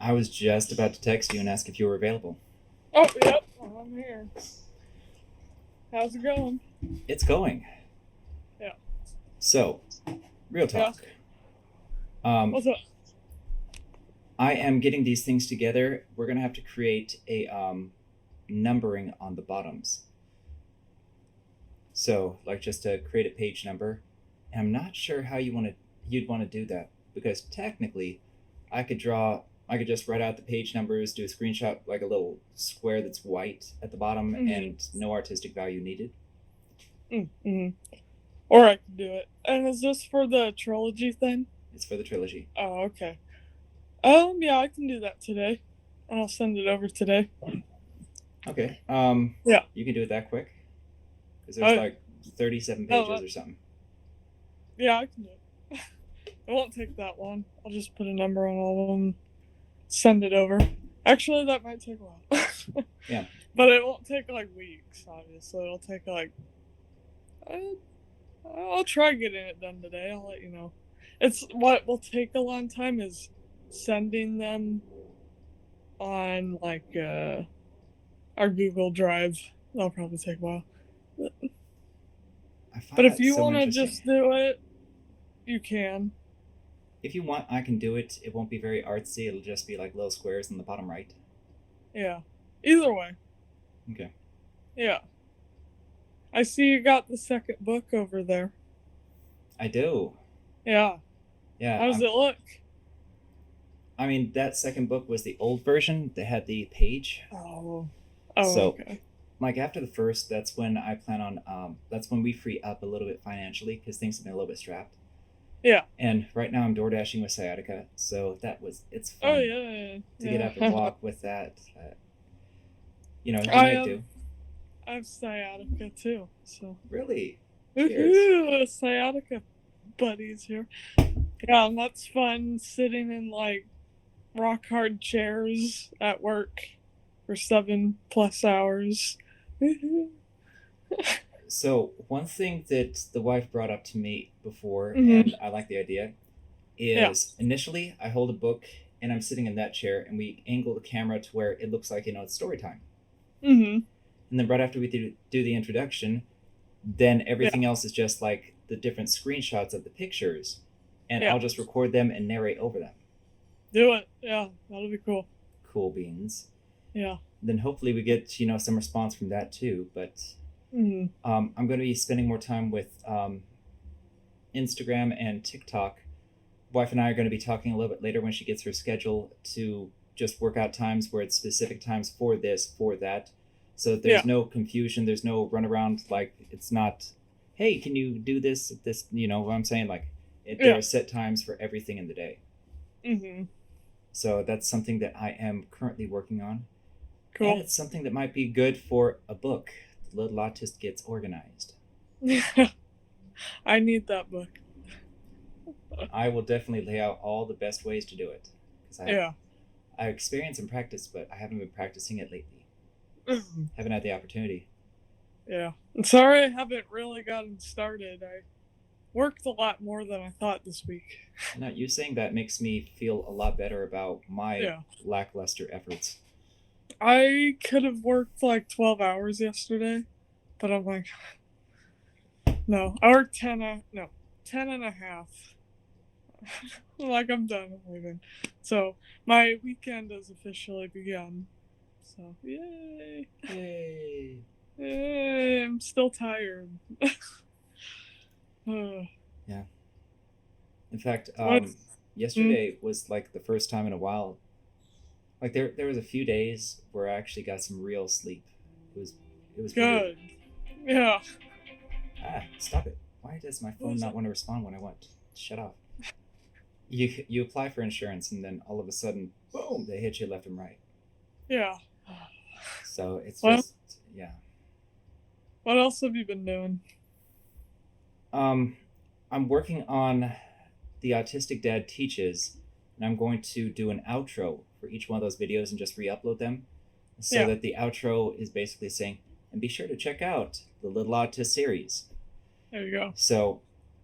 I was just about to text you and ask if you were available. Oh, yep, I'm here. How's it going? It's going. Yeah. So, real Yeah. talk. Um, What's up? I am getting these things together. We're gonna have to create a numbering on the bottoms. So, like, just to create a page number. And I'm not sure how you'd want to do that because technically, I could draw. I could just write out the page numbers, do a screenshot like a little square that's white at the bottom, Mm-hmm. and no artistic value needed. Mm-hmm. Or I can do it. And is this for the trilogy thing? It's for the trilogy. Oh, okay. Yeah, I can do that today. I'll send it over today. Okay. Yeah. You can do it that quick because there's Oh, like 37 oh, pages or something. yeah, I can do it. It won't take that long. I'll just put a number on all of them, send it over. Actually, that might take a while. Yeah. But it won't take like weeks, obviously. It'll take like uh, I'll try getting it done today. I'll let you know. It's what will take a long time is sending them on like our Google Drive. That'll probably take a while. I find But if that you so want to interesting. just do it, you can. If you want, I can do it. It won't be very artsy. It'll just be like little squares in the bottom right. Yeah. Either way. Okay. Yeah. I see you got the second book over there. I do. Yeah. Yeah. How does it look? I mean, that second book was the old version that had the page. Oh. Oh, So, okay. like after the first, that's when I plan on. That's when we free up a little bit financially because things have been a little bit strapped. Yeah. And right now I'm door dashing with sciatica, so it's Oh, fun yeah. to get up and Yeah. walk with that. You I might have do. I have sciatica too, so Really? Cheers. woohoo! Sciatica buddies here. Yeah, and that's fun sitting in like rock hard chairs at work for 7+ hours. Mhm. So one thing that the wife brought up to me before, and I like the idea, Yeah. is initially I hold a book and I'm sitting in that chair, and we angle the camera to where it looks like it's story time. Mhm. And then right after we do the introduction, then Yeah. everything else is just like the different screenshots of the pictures, and Yeah. I'll just record them and narrate over them. Do it. Yeah, that'll be cool. Cool beans. Yeah. Then hopefully we get some response from that too. But Mhm. I'm going to be spending more time with Instagram and TikTok. Wife and I are going to be talking a little bit later when she gets her schedule to just work out times where it's specific times for this, for that, so that Yeah. there's no confusion. There's no runaround. Like it's not, hey, can you do this? This, you know what I'm saying? Like there Yeah. are set times for everything in the day. Mhm. So that's something that I am currently working on, and Cool. it's something that might be good for a book. The Little Autist gets organized. I need that book. I will definitely lay out all the best ways to do it because Yeah. I have experience and practice, but I haven't been practicing it lately. Haven't had the opportunity. Yeah. I'm sorry I haven't really gotten started. I worked a lot more than I thought this week. Now, you saying that makes me feel a lot better about my Yeah. lackluster efforts. I could have worked like 12 hours yesterday, but I'm like, no. I worked 10 and a half. Like, I'm done. I'm leaving. So, my weekend has officially begun. So, yay. Yay! Yay. I'm still tired. Uh, Yeah. In fact, what? Mm, yesterday was like the first time in a while. Like there was a few days where I actually got some real sleep. It was it was weird. good. Yeah. Ah, stop it! Why does my What phone is not it? want to respond when I want? Shut off. You apply for insurance and then all of a sudden, boom, they hit you left and right. Yeah. So it's Well, just yeah. what else have you been doing? Um, I'm working on the Autistic Dad Teaches, and I'm going to do an outro for each one of those videos and just re-upload them, so Yeah. that the outro is basically saying, and be sure to check out the Little Autist series. There you go. So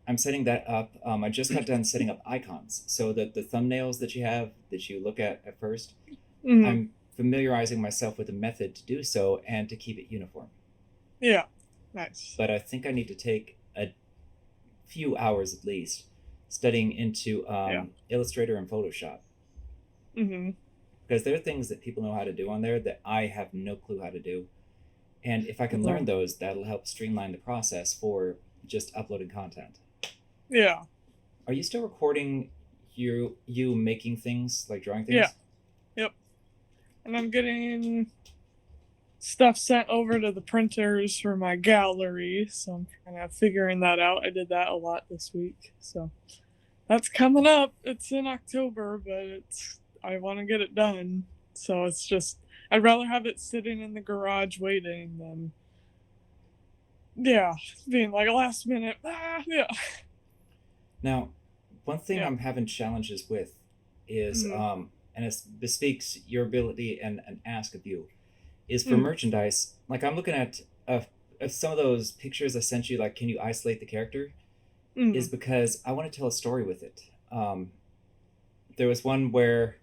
I'm setting that up. I just got done setting up icons, so that the thumbnails that you have that you look at first, Mm-hmm. I'm familiarizing myself with a method to do so and to keep it uniform. Yeah. Nice. But I think I need to take a few hours at least studying into Yeah. Illustrator and Photoshop, Mm-hmm. because there are things that people know how to do on there that I have no clue how to do. And if I can Yeah. learn those, that'll help streamline the process for just uploading content. Yeah. Are you still recording you making things, like drawing Yeah. things? Yep. And I'm getting stuff sent over to the printers for my gallery, so I'm kind of figuring that out. I did that a lot this week, so that's coming up. It's in October, but I want to get it done. So it's just I'd rather have it sitting in the garage waiting than being like a last minute. Yeah. Now, one thing Yeah. I'm having challenges with is, Mm-hmm. and it bespeaks your ability and ask of you, is for Mm-hmm. merchandise. Like I'm looking at some of those pictures I sent you, like can you isolate the character? Mm-hmm. Is because I want to tell a story with it. There was one where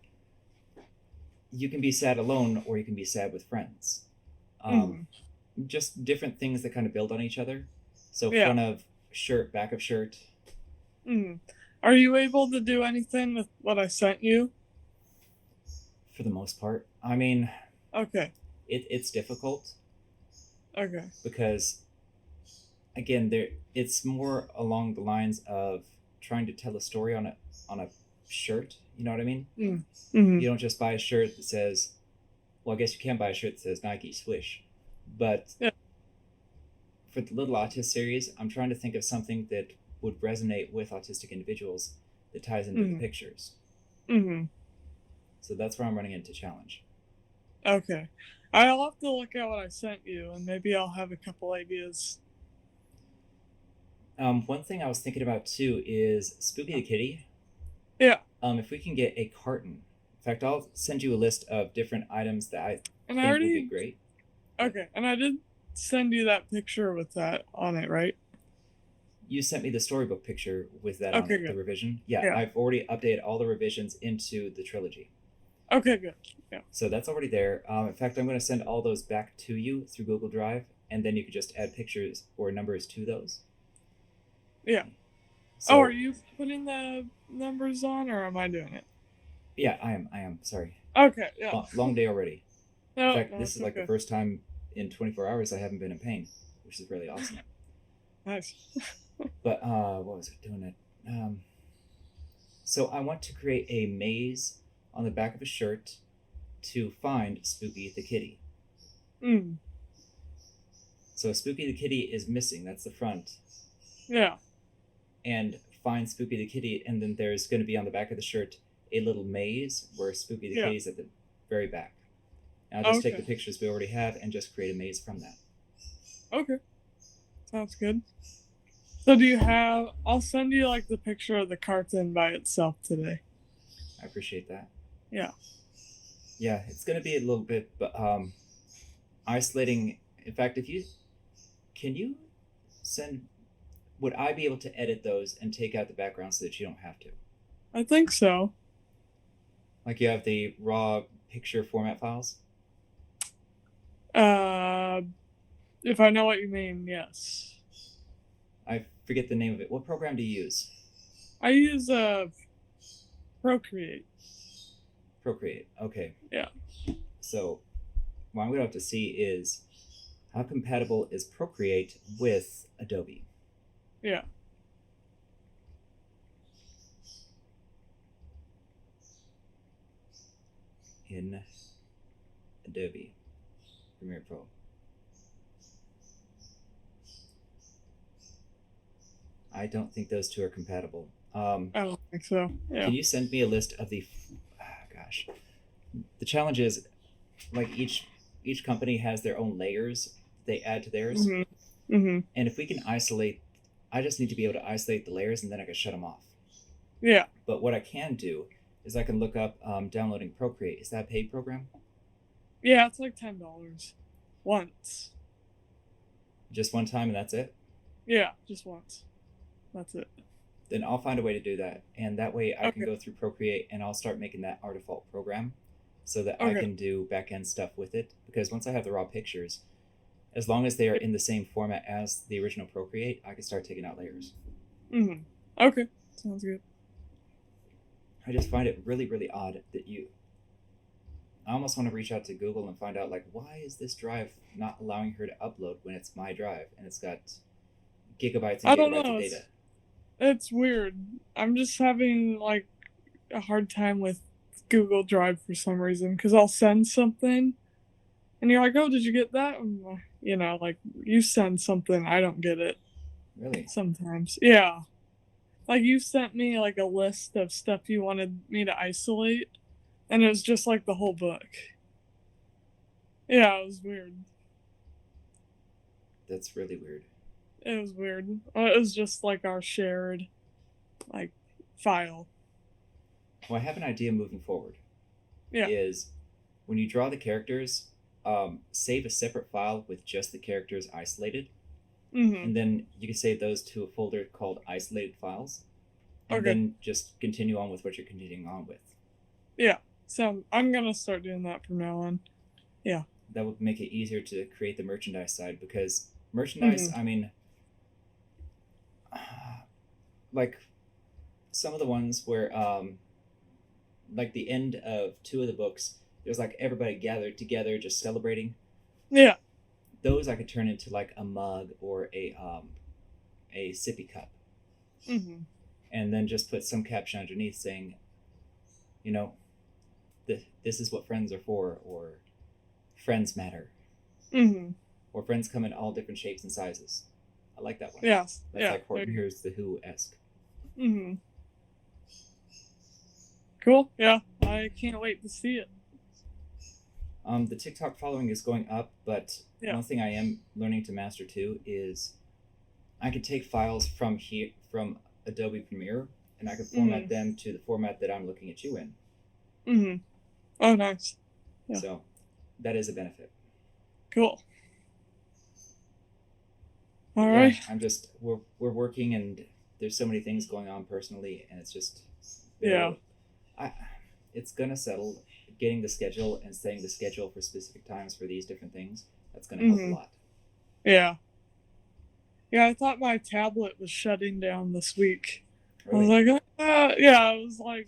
you can be sad alone or you can be sad with friends. Um, Mm-hmm. just different things that kind of build on each other. So Yeah. front of shirt, back of shirt. Mm-hmm. Are you able to do anything with what I sent you? For the most part, I mean, Okay. it's difficult Okay. because again, there it's more along the lines of trying to tell a story on a shirt. You know what I mean? Mm-hmm. You don't just buy a shirt that says, well, I guess you can buy a shirt that says Nike Swish, but Yeah. for the Little Autist series, I'm trying to think of something that would resonate with autistic individuals that ties into the Mm-hmm. pictures. Mm-hmm. So that's where I'm running into challenge. Okay. I'll have to look at what I sent you, and maybe I'll have a couple ideas. One thing I was thinking about too is Spooky the Kitty. Yeah. If we can get a carton, in fact, I'll send you a list of different items that I And I think would be already great. okay, and I did send you that picture with that on it, right? You sent me the storybook picture with that on Okay, it, the good. revision. Yeah, Yeah. I've already updated all the revisions into the trilogy. Okay, good. Yeah. So that's already there. In fact, I'm going to send all those back to you through Google Drive, and then you can just add pictures or numbers to those. Yeah. Oh, are So, you putting the numbers on, or am I doing it? yeah, I am. I am. Sorry. Okay. Yeah. Long day already. In No, fact, no, this it's is like the okay. first time in 24 hours I haven't been in pain, which is really awesome. Nice. But what was I doing? It. So I want to create a maze on the back of a shirt to find Spooky the Kitty. Mm. So Spooky the Kitty is missing. That's the front. Yeah. And find Spooky the Kitty, and then there's going to be on the back of the shirt a little maze where Spooky the Yeah. Kitty's at the very back. And I'll just take Okay. the pictures we already have and just create a maze from that. Okay. Sounds good. So do you have? I'll send you like the picture of the carton by itself today. I appreciate that. Yeah. Yeah, it's going to be a little bit isolating. In fact, if you can you send, would I be able to edit those and take out the background so that you don't have to? I think so. Like you have the raw picture format files? If I know what you mean, yes. I forget the name of it. What program do you use? I use Procreate. Procreate. Okay. Yeah. So what I'm going to have to see is how compatible is Procreate with Adobe? Yeah. In Adobe Premiere Pro. I don't think those two are compatible. I don't think so. Yeah. Can you send me a list of the? Gosh, the challenge is like each company has their own layers they add to theirs, Mm-hmm. Mm-hmm. and if we can isolate, I just need to be able to isolate the layers, and then I can shut them off. Yeah. But what I can do is I can look up downloading Procreate. Is that a paid program? Yeah, it's like $10 once. Just one time and that's it? Yeah, just once. That's it. Then I'll find a way to do that, and that way I can Okay. go through Procreate and I'll start making that our default program, so that I Okay. can do back end stuff with it. Because once I have the raw pictures, as long as they are in the same format as the original Procreate, I can start taking out layers. Mhm. Okay. Sounds good. I just find it really, really odd that I almost want to reach out to Google and find out, like, why is this drive not allowing her to upload when it's my drive and it's got gigabytes and I don't gigabytes of know. data. It's weird. I'm just having like a hard time with Google Drive for some reason because I'll send something and you're like, "Oh, did you get that?" You know, like you send something, I don't get it Really? sometimes. Yeah. Like you sent me like a list of stuff you wanted me to isolate and it was just like the whole book. Yeah, it was weird. That's really weird. It was weird. It was just like our shared like file. Well, I have an idea moving forward. Yeah. Is when you draw the characters, save a separate file with just the characters isolated, Mhm. and then you can save those to a folder called isolated files, and Okay. then just continue on with what you're continuing on with. Yeah. So I'm gonna start doing that from now on. Yeah. That would make it easier to create the merchandise side, because merchandise, Mhm. I mean, like some of the ones where, like the end of two of the books, there's like everybody gathered together just celebrating. Yeah. Those I could turn into like a mug or a sippy cup, Mhm. and then just put some caption underneath saying, you know, this is what friends are for, or friends matter, Mhm. or friends come in all different shapes and sizes. I like that one. Yes. That's Yeah. like There Horton you Hears the Who esque. go. Mhm. Cool. Yeah. I can't wait to see it. The TikTok following is going up, but Yeah. one thing I am learning to master too is I can take files from here from Adobe Premiere, and I can format Mhm. them to the format that I'm looking at you in. Mhm. Oh, nice. Yeah. So that is a benefit. Cool. All But yeah, right. we're working, and there's so many things going on personally, and it's just been a Yeah. little. I it's gonna settle. Getting the schedule and setting the schedule for specific times for these different things, that's gonna help a Mhm. lot. Yeah. Yeah. I thought my tablet was shutting down this week. I was Really. like, yeah. I was like,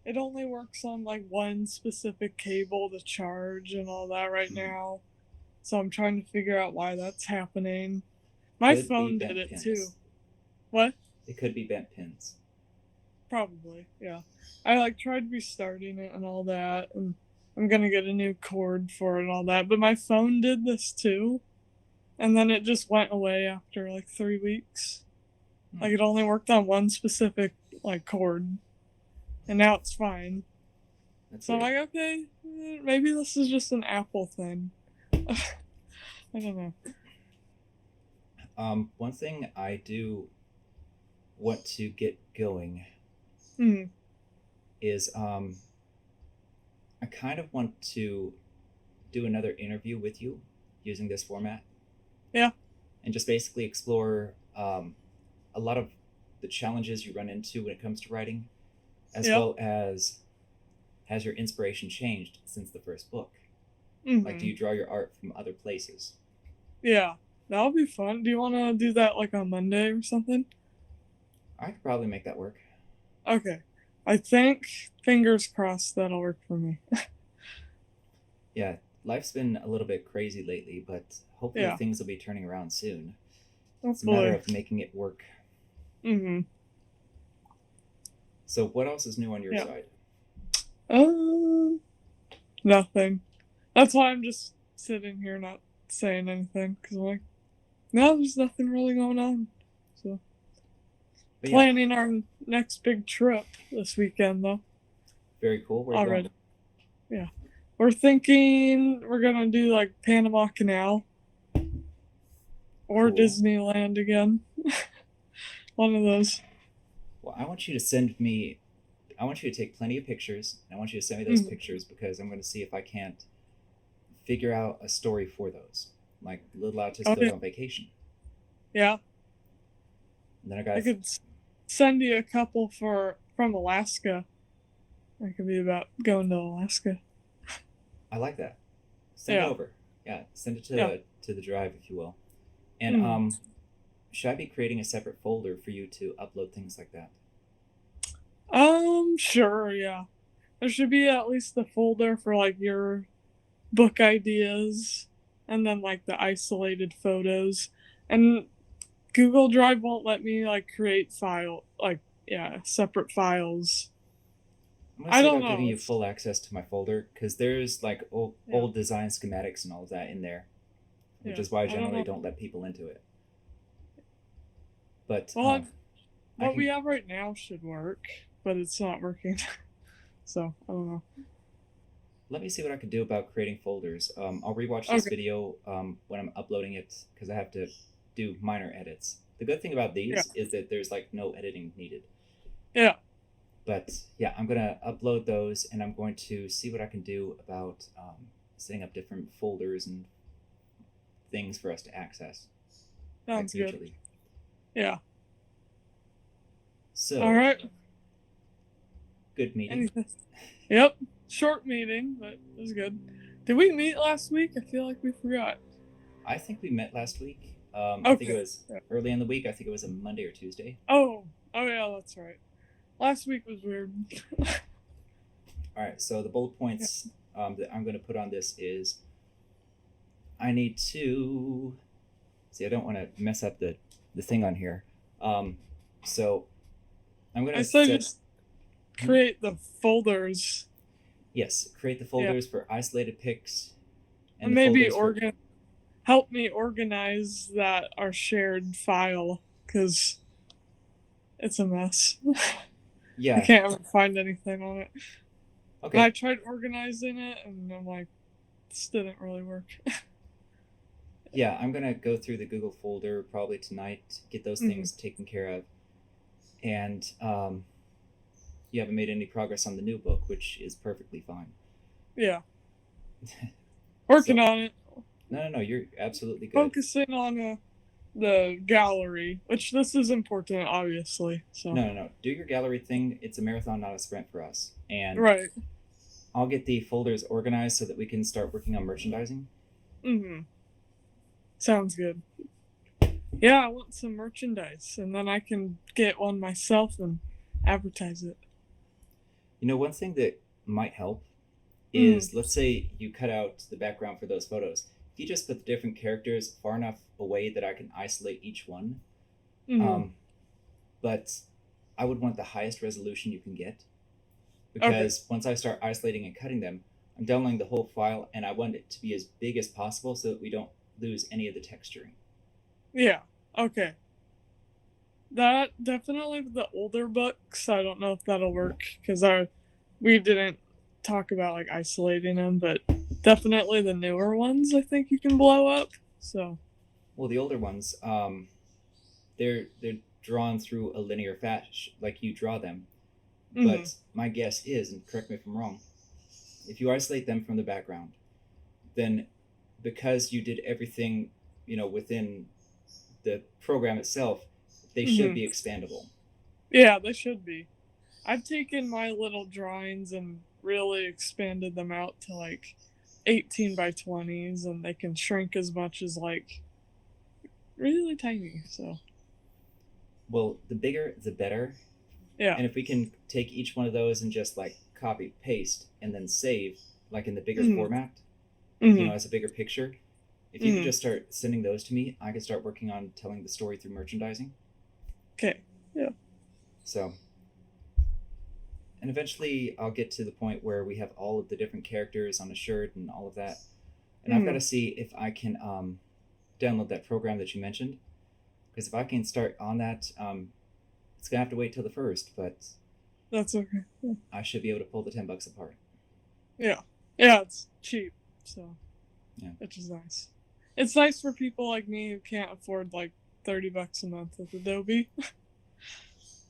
it only works on like one specific cable to charge and all that right Mm-hmm. now. So I'm trying to figure out why that's happening. My Could be phone did bent it too. pins. What? It could be bent pins. Probably, yeah. I like tried restarting it and all that, and I'm gonna get a new cord for it and all that. But my phone did this too, and then it just went away after like 3 weeks. Hmm. Like it only worked on one specific like cord, and now it's fine. That's So I'm weird. like, okay, maybe this is just an Apple thing. I don't know. One thing I do want to get going Hmm. is I kind of want to do another interview with you using this format, Yeah. and just basically explore a lot of the challenges you run into when it comes to writing, as Yeah. well as has your inspiration changed since the first book? Like, do Hmm. you draw your art from other places? Yeah. That'll be fun. Do you want to do that like on Monday or something? I could probably make that work. Okay. I think, fingers crossed, that'll work for me. Yeah, life's been a little bit crazy lately, but hopefully Yeah. things will be turning around soon. It's a matter Hopefully. of making it work. Hmm. So, what else is new on your Yeah. side? Um, Nothing. That's why I'm just sitting here not saying anything because I'm like, no, there's nothing really going on. So But yeah, planning our next big trip this weekend though. very cool. Where are you going? Already. Yeah. We're thinking we're gonna do like Panama Canal or Cool. Disneyland again. One of those. Well, I want you to take plenty of pictures. And I want you to send me those Hmm. pictures, because I'm going to see if I can't figure out a story for those. Like, Little Autist Oh goes yeah. on vacation. Yeah. And then I I got. could send you a couple from Alaska. That could be about going to Alaska. I like that. Send it Yeah, over. Yeah, send it yeah. to the drive, if you will. And Mm. should I be creating a separate folder for you to upload things like that? Sure, yeah. There should be at least a folder for like your book ideas and then like the isolated photos. And Google Drive won't let me like create separate files. I'm gonna I see don't about giving know. you It's full access to my folder because there's like yeah, old design schematics and all of that in there, which yeah. is why I I don't generally know. don't let people into it. But Well, I what we can have right now should work, but it's not working. So I don't know. let me see what I can do about creating folders. I'll rewatch this Okay. video when I'm uploading it because I have to do minor edits. The good thing about Yeah. these is that there's like no editing needed. Yeah. But yeah, I'm gonna upload those and I'm going to see what I can do about setting up different folders and things for us to access like Sounds good. mutually. Yeah. All So, right. good meeting. Anything? Yep. Short meeting, but it was good. Did we meet last week? I feel like we forgot. I think we met last week. I think it Okay. was Yeah. early in the week. I think it was a Monday or Tuesday. Oh. Oh yeah, that's right. Last week was weird. All right. So the bullet Yeah. points that I'm going to put on this is I need to see. I don't want to mess up the thing on here. So I'm going I to said set. just create the folders Yes, create the yeah, folders for isolated pics and and the maybe folders for. help me organize that our shared file because it's a mess. I Yeah. can't ever find anything on it. And I Okay. tried organizing it, and I'm like, this didn't really work. Yeah, I'm going to go through the Google folder probably tonight, get those Hmm. things taken care of. And you haven't made any progress on the new book, which is perfectly fine. Yeah, working So, on it. no, you're absolutely good. Focusing on the gallery, which this is important, obviously. So No. Do your gallery thing. It's a marathon, not a sprint for us. And right. I'll get the folders organized so that we can start working on merchandising. Hmm. Sounds good. Yeah, I want some merchandise, and then I can get one myself and advertise it. You know, one thing that might help Mm. is let's say you cut out the background for those photos. If you just put the different characters far enough away that I can isolate each one, Mm. um, but I would want the highest resolution you can get Okay. because once I start isolating and cutting them, I'm downloading the whole file and I want it to be as big as possible so that we don't lose any of the texturing. Yeah. Okay. That definitely the older books. I don't know if that'll work because we didn't talk about like isolating them, but definitely the newer ones. I think you can blow up. So. Well, the older ones, they're drawn through a linear fashion, like you draw them. Mm. But my guess is, and correct me if I'm wrong, if you isolate them from the background, then because you did everything, within the program itself, they should Hmm. be expandable. Yeah, they should be. I've taken my little drawings and really expanded them out to like 18 by 20s, and they can shrink as much as like really tiny. So, Well, the bigger, the better. yeah. And if we can take each one of those and just like copy, paste, and then save, like in the bigger Hmm. format, Hmm. as a bigger picture, if you could Hmm. just start sending those to me, I could start working on telling the story through merchandising. Okay. Yeah. So, and eventually I'll get to the point where we have all of the different characters on a shirt and all of that. And I've got Hmm. to see if I can download that program that you mentioned. Because if I can start on that, it's going to have to wait till the first, but That's okay. Yeah. I should be able to pull the $10 apart. Yeah. Yeah, it's cheap. So, Yeah. which is nice. It's nice for people like me who can't afford like $30 a month with Adobe,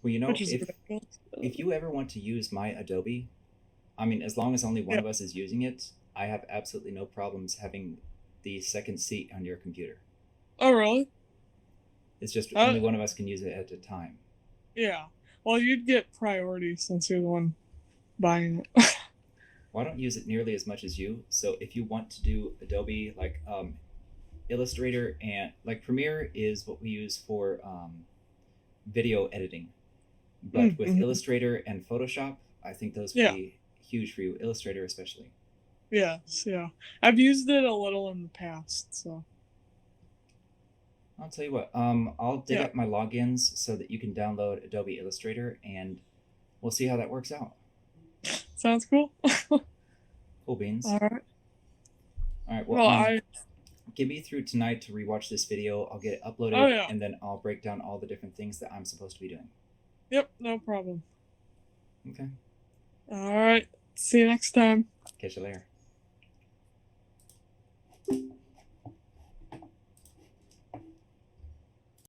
Well, which is if ridiculous. you ever want to use my Adobe, I mean, as long as only one Yeah. of us is using it, I have absolutely no problems having the second seat on your computer. Oh, really? It's just only one of us can use it at a time. Yeah. Well, you'd get priority since you're the one buying it. Well, I don't use it nearly as much as you. So if you want to do Adobe, like Illustrator and like Premiere is what we use for video editing. But with Mm-hmm. Illustrator and Photoshop, I think those would Yeah. be huge for you. Illustrator especially. Yes. Yeah. I've used it a little in the past, so. I'll tell you what. I'll dig Yeah. up my logins so that you can download Adobe Illustrator, and we'll see how that works out. Sounds cool. Cool beans. All right. All right. Well, give me through tonight to rewatch this video. I'll get it Oh uploaded, yeah. and then I'll break down all the different things that I'm supposed to be doing. Yep. No problem. Okay. All right. See you next time. Catch you later.